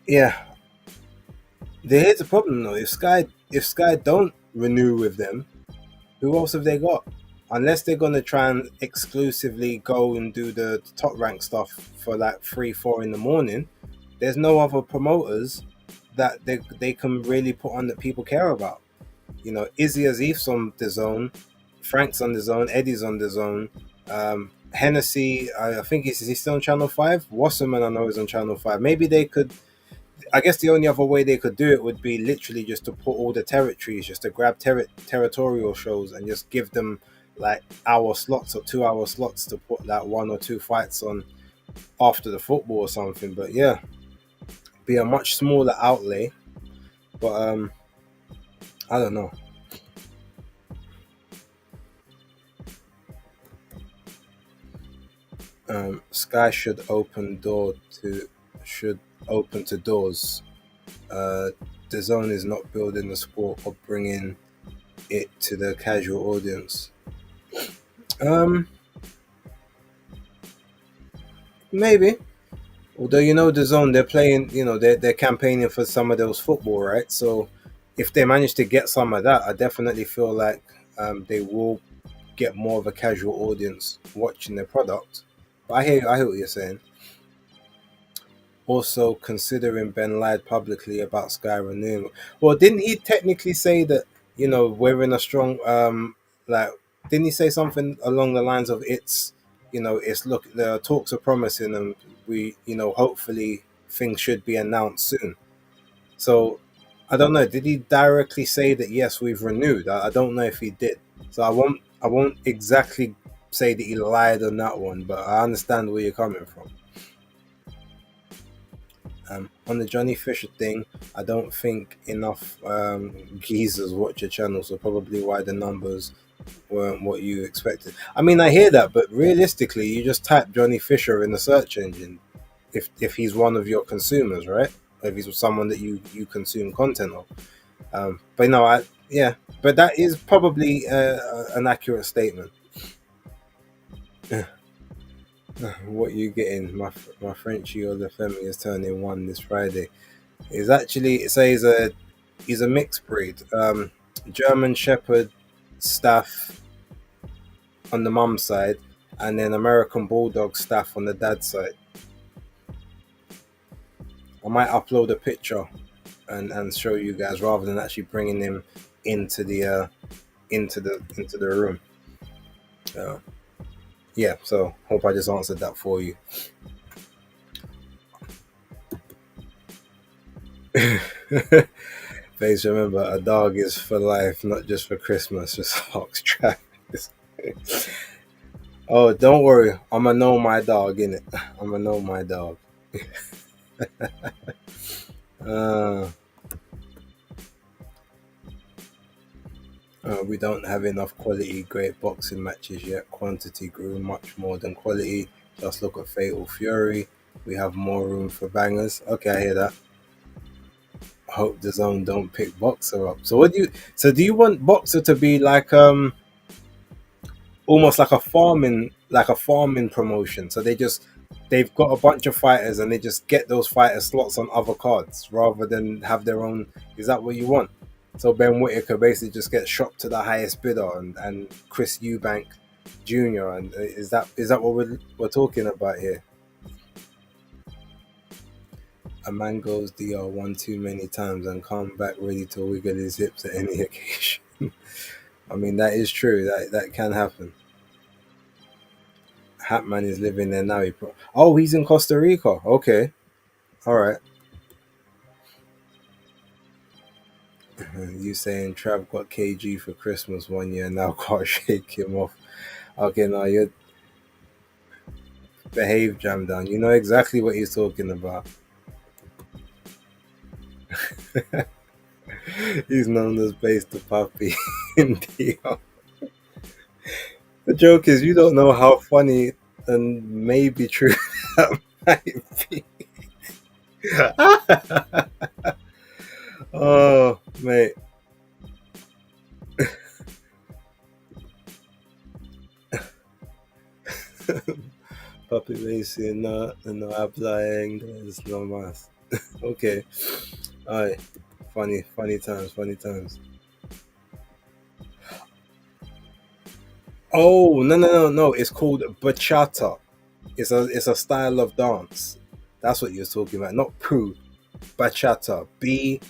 Yeah, here's the problem though. If Sky don't renew with them, who else have they got? Unless they're gonna try and exclusively go and do the top rank stuff for like 3, 4 in the morning, there's no other promoters that they can really put on that people care about. Izzy Azif's on the zone, Frank's on the zone, Eddie's on the zone, Hennessy, I think he's still on Channel 5. Wasserman, I know, is on Channel 5. Maybe they could. I guess the only other way they could do it would be literally just to put all the territories, just to grab territorial shows and just give them like hour slots or 2 hour slots to put like one or two fights on after the football or something. But yeah, be a much smaller outlay. But I don't know. Sky should open to doors. The zone is not building the sport or bringing it to the casual audience. Um, Maybe. Although the zone, they're playing, they're campaigning for some of those football, right? So if they manage to get some of that, I definitely feel like they will get more of a casual audience watching their product. But I hear what you're saying. Also, considering Ben lied publicly about Sky renewing. Well, didn't he technically say that we're in a strong like? Didn't he say something along the lines of it's look, the talks are promising and we hopefully things should be announced soon. So I don't know. Did he directly say that yes we've renewed? I don't know if he did. So I won't exactly say that he lied on that one, but I understand where you're coming from. On the Johnny Fisher thing, I don't think enough geezers watch your channel, so probably why the numbers weren't what you expected. I mean, I hear that, but realistically, you just type Johnny Fisher in the search engine if he's one of your consumers, right? If he's someone that you consume content of. But no, yeah, but that is probably an accurate statement. What you getting? My Frenchie or the Femi is turning 1 this Friday. Is actually, it says he's a mixed breed. German Shepherd staff on the mum side, and then American Bulldog staff on the dad side. I might upload a picture and show you guys rather than actually bringing him into the room. Uh, yeah, so hope I just answered that for you. Please remember, a dog is for life, not just for Christmas. Just Fox Travis. Oh, don't worry. I'ma know my dog in it. I'ma know my dog. Uh, we don't have enough quality great boxing matches yet. Quantity grew much more than quality. Just look at Fatal Fury. We have more room for bangers. Okay, I hear that. Hope the zone don't pick Boxer up. So what do you? So do you want Boxer to be like almost like a farming promotion? So they've got a bunch of fighters and they just get those fighter slots on other cards rather than have their own. Is that what you want? So Ben Whittaker basically just gets shopped to the highest bidder, and Chris Eubank Jr. And is that what we're talking about here? A man goes DR one too many times and come back ready to wiggle his hips at any occasion. I mean, that is true. That can happen. Hatman is living there now. Oh, he's in Costa Rica. Okay, all right. You saying Trav got KG for Christmas one year now? Can't shake him off. Okay, now you behave, Jam Down. You know exactly what he's talking about. He's known as Base the Puppy in DR. The joke is, you don't know how funny and maybe true that might be. Oh, mate. Puppy Macy, no habla inglés, no más. Okay. Alright. Funny times, funny times. Oh, no. It's called bachata. It's a style of dance. That's what you're talking about. Not poo. Bachata. Bachata.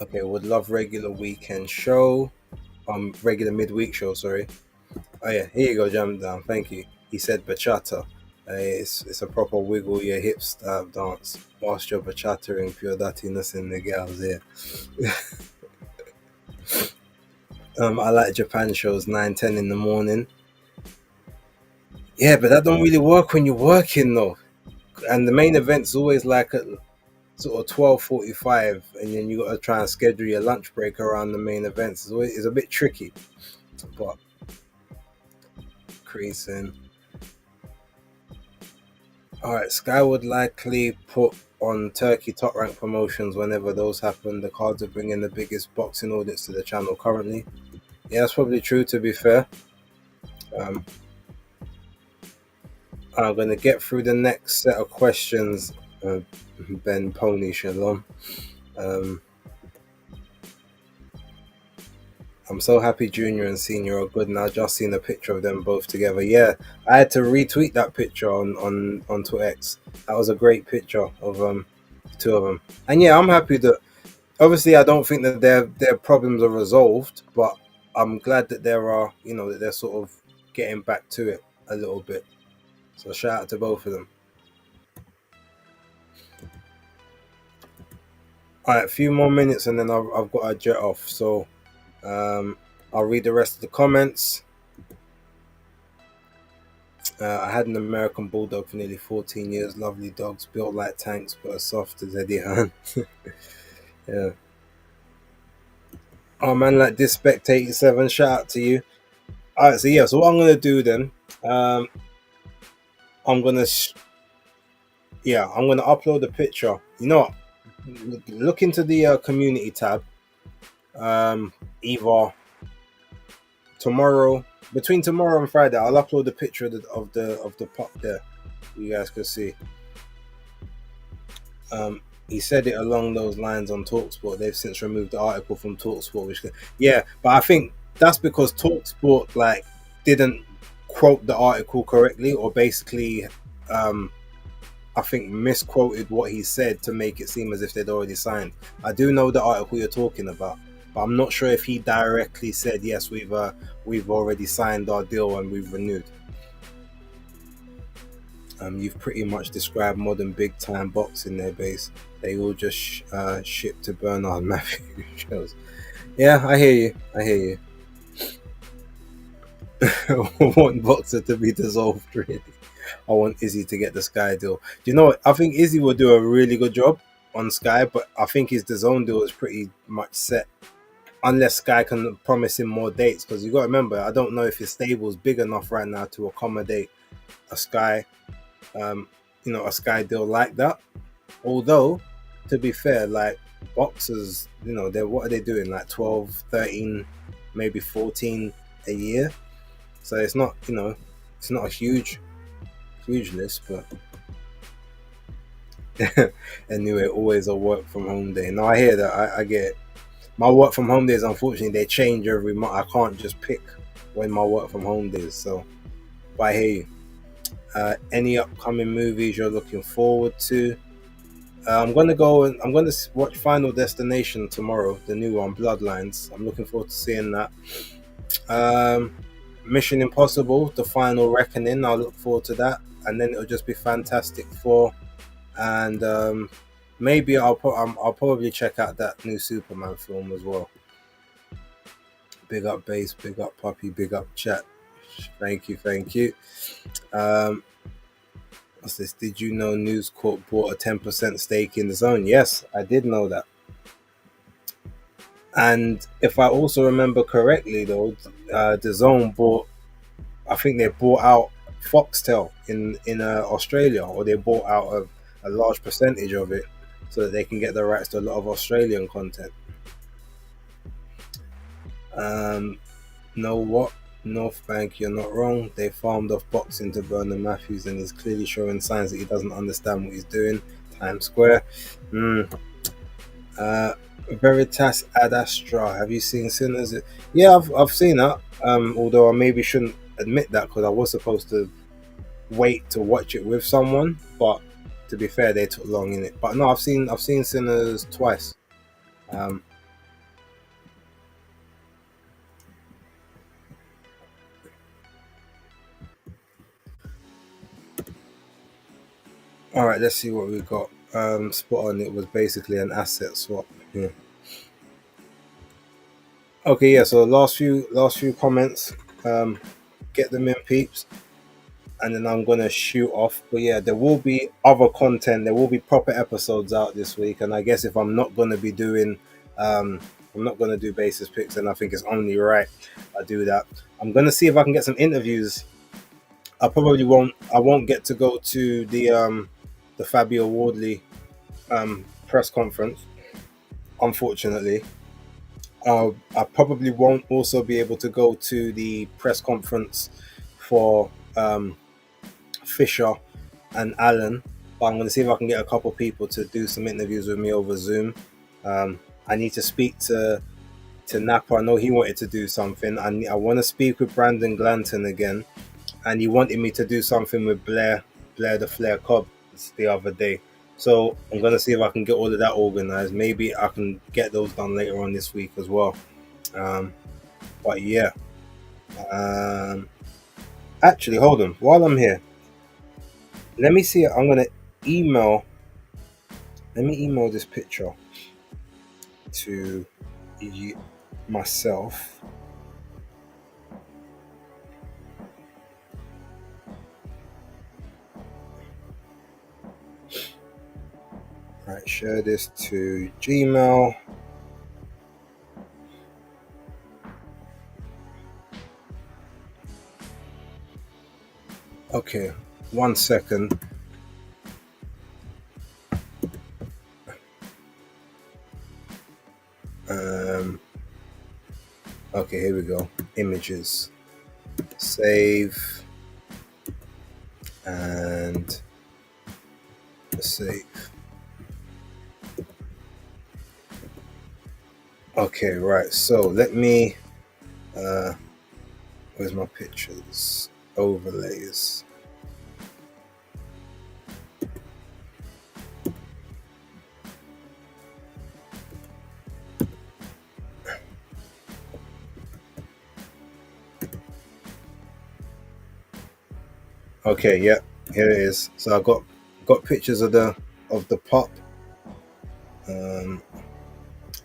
Okay, would love regular weekend show. Regular midweek show, sorry. Oh yeah, here you go, Jam Down. Thank you. He said bachata. It's a proper wiggle your hips style dance whilst you're bachataing pure dirtiness in the gals here. I like Japan shows 9, 10 in the morning. Yeah, but that don't really work when you're working though. And the main event's always like at sort of 12:45, and then you got to try and schedule your lunch break around the main events. It's a bit tricky, but creasing. All right, Sky would likely put on Turkey top rank promotions whenever those happen. The cards are bringing the biggest boxing audience to the channel currently. Yeah, that's probably true. To be fair, um, I'm gonna get through the next set of questions. Ben Pony Shalom. Um, I'm so happy Junior and Senior are good now. Just seen a picture of them both together. Yeah, I had to retweet that picture on X. That was a great picture of the two of them. And yeah, I'm happy that. Obviously, I don't think that their problems are resolved, but I'm glad that that they're sort of getting back to it a little bit. So shout out to both of them. All right, a few more minutes and then I've got to jet off. So um, I'll read the rest of the comments. I had an American Bulldog for nearly 14 years. Lovely dogs, built like tanks, but as soft as Eddie Hearn. Yeah. Oh man, like this Spect 87, shout out to you. All right, so yeah, so what I'm gonna do then, I'm gonna, I'm gonna upload a picture. You know what? Look into the community tab. Either tomorrow, between tomorrow and Friday, I'll upload a picture of the pup there. You guys can see. He said it along those lines on Talksport. They've since removed the article from Talksport, but I think that's because Talksport didn't quote the article correctly, or basically, I think misquoted what he said to make it seem as if they'd already signed. I do know the article you're talking about, but I'm not sure if he directly said yes, we've already signed our deal and we've renewed. You've pretty much described modern big time boxing there, base. They all just ship to Bernard Matthews shows. Yeah, I hear you. I hear you. I want Boxer to be dissolved, really. I want Izzy to get the Sky deal. Do you know what? I think Izzy will do a really good job on Sky, but I think his DAZN deal is pretty much set. Unless Sky can promise him more dates, because you got to remember, I don't know if his stable is big enough right now to accommodate a Sky, um, a Sky deal like that. Although, to be fair, like boxers, they're what are they doing? Like 12, 13, maybe 14 a year. So it's not, it's not a huge list, but anyway, always a work from home day. No, I hear that. I get it. My work from home days, unfortunately, they change every month. I can't just pick when my work from home days. So, but I hear you. Any upcoming movies you're looking forward to? I'm gonna go and I'm gonna watch Final Destination tomorrow, the new one, Bloodlines. I'm looking forward to seeing that. Um, Mission Impossible, The Final Reckoning. I'll look forward to that, and then it'll just be Fantastic Four, and maybe I'll probably check out that new Superman film as well. Big up base, big up puppy, big up chat. Thank you, thank you. Um, what's this? Did you know News Corp bought a 10% stake in DAZN? Yes, I did know that. And if I also remember correctly, though, DAZN bought. I think they bought out Foxtel in Australia, or they bought out a large percentage of it, so that they can get the rights to a lot of Australian content. Know what? North Bank, you're not wrong. They farmed off boxing to Bernard Matthews, and he's clearly showing signs that he doesn't understand what he's doing. Times Square. Veritas Ad Astra. Have you seen Sinners? Yeah, I've seen that. Although I maybe shouldn't admit that because I was supposed to wait to watch it with someone, but to be fair, they took long in it. But no, I've seen Sinners twice. Um, all right, let's see what we got. Spot on. It was basically an asset swap. Yeah. Okay, yeah. So last few comments. Um, get them in, peeps, and then I'm gonna shoot off. But yeah, there will be other content. There will be proper episodes out this week, and I guess if I'm not gonna be doing, I'm not gonna do basis picks, and I think it's only right I do that. I'm gonna see if I can get some interviews. I probably won't. I won't get to go to the Fabio Wardley press conference, unfortunately. I probably won't also be able to go to the press conference for Fisher and Allen, but I'm going to see if I can get a couple people to do some interviews with me over Zoom. I need to speak to Napa. I know he wanted to do something. I want to speak with Brandon Glanton again, and he wanted me to do something with Blair the Flair Cobb the other day. So I'm going to see if I can get all of that organized. Maybe I can get those done later on this week as well. But yeah. Actually, hold on. While I'm here, let me see. I'm going to email. Let me email this picture to you, myself. Right, share this to Gmail. Okay, 1 second. Okay, here we go. Images. Save. And save. Okay, right. So let me. Where's my pictures? Overlays. Okay, yeah. Here it is. So I got pictures of the pup. I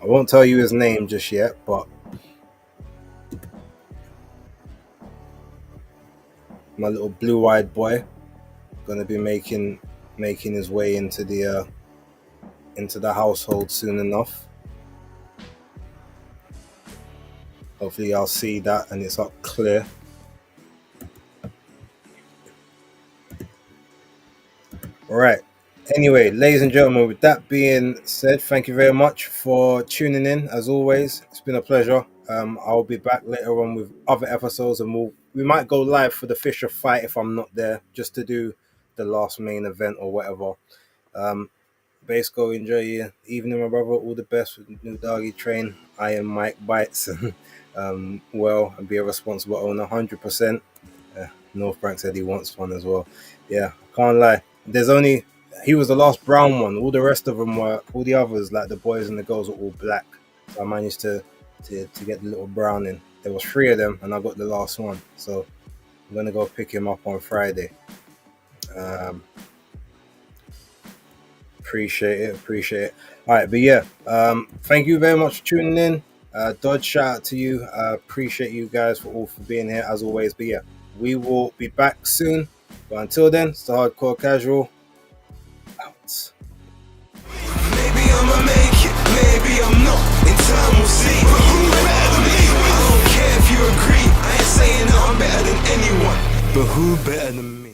won't tell you his name just yet, but my little blue-eyed boy gonna be making his way into the household soon enough. Hopefully I'll see that and it's up clear. All right. Anyway, ladies and gentlemen, with that being said, thank you very much for tuning in. As always, it's been a pleasure. I'll be back later on with other episodes, and we might go live for the Fisher fight if I'm not there, just to do the last main event or whatever. Base, go enjoy your evening, my brother. All the best with the new doggy train. I am Mike Bites. Well, and be a responsible owner, 100%. North Frank said he wants one as well. Yeah, can't lie. He was the last brown one. All the rest of them were, all the others, like the boys and the girls, were all black. So I managed to get the little brown in. There was 3 of them, and I got the last one. So I'm gonna go pick him up on Friday. Appreciate it. All right, but yeah, thank you very much for tuning in. Dodge, shout out to you. Appreciate you guys for being here as always. But yeah, we will be back soon. But until then, it's the Hardcore Casual out. Maybe I'ma make it, maybe I'm not. In time we'll see. But who better than me? I don't care if you agree. I ain't saying that I'm better than anyone. But who better than me?